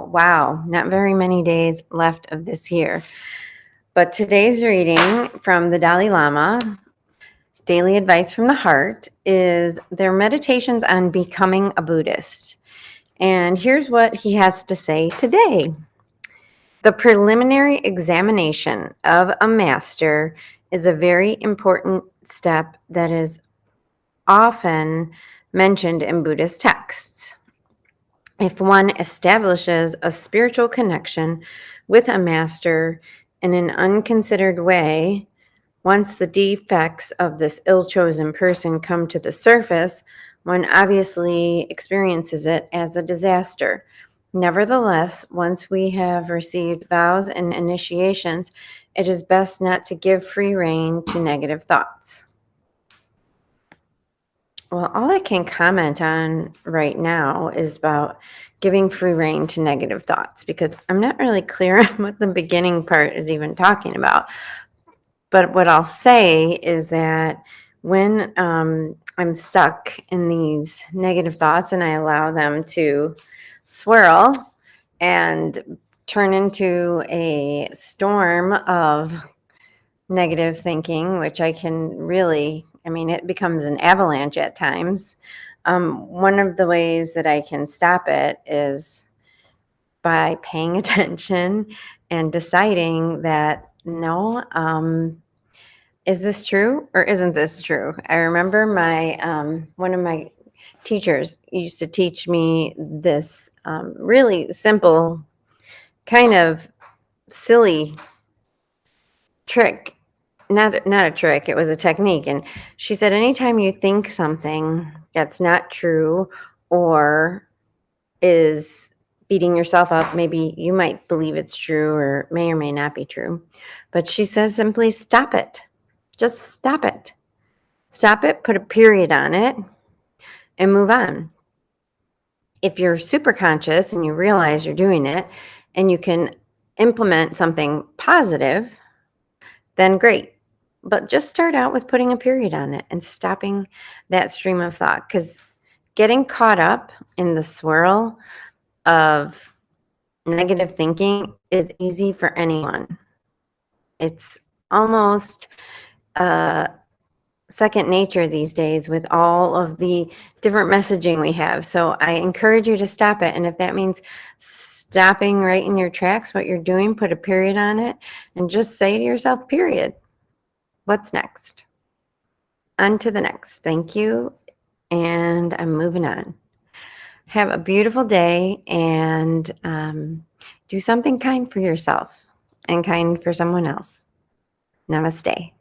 Well, wow, not very many days left of this year. But today's reading from the Dalai Lama, Daily Advice from the Heart, is their meditations on becoming a Buddhist. And here's what he has to say today. The preliminary examination of a master is a very important step that is often mentioned in Buddhist texts. If one establishes a spiritual connection with a master in an unconsidered way, once the defects of this ill-chosen person come to the surface, one obviously experiences it as a disaster. Nevertheless, once we have received vows and initiations, it is best not to give free rein to negative thoughts. Well, all I can comment on right now is about giving free rein to negative thoughts because I'm not really clear on what the beginning part is even talking about. But what I'll say is that when I'm stuck in these negative thoughts and I allow them to swirl and turn into a storm of negative thinking, which I can really, it becomes an avalanche at times. One of the ways that I can stop it is by paying attention and deciding that no, is this true or isn't this true? I remember my one of my teachers used to teach me this really simple, kind of silly trick. Not a trick, it was a technique. And she said, anytime you think something that's not true or is beating yourself up, maybe you might believe it's true or may not be true. But she says simply stop it. Just stop it. Stop it, put a period on it, and move on. If you're super conscious and you realize you're doing it and you can implement something positive, then great. But just start out with putting a period on it and stopping that stream of thought, because getting caught up in the swirl of negative thinking is easy for anyone. It's almost second nature these days with all of the different messaging we have. So I encourage you to stop it. And if that means stopping right in your tracks, what you're doing, put a period on it and just say to yourself, period. What's next? On to the next. Thank you. And I'm moving on. Have a beautiful day and do something kind for yourself and kind for someone else. Namaste.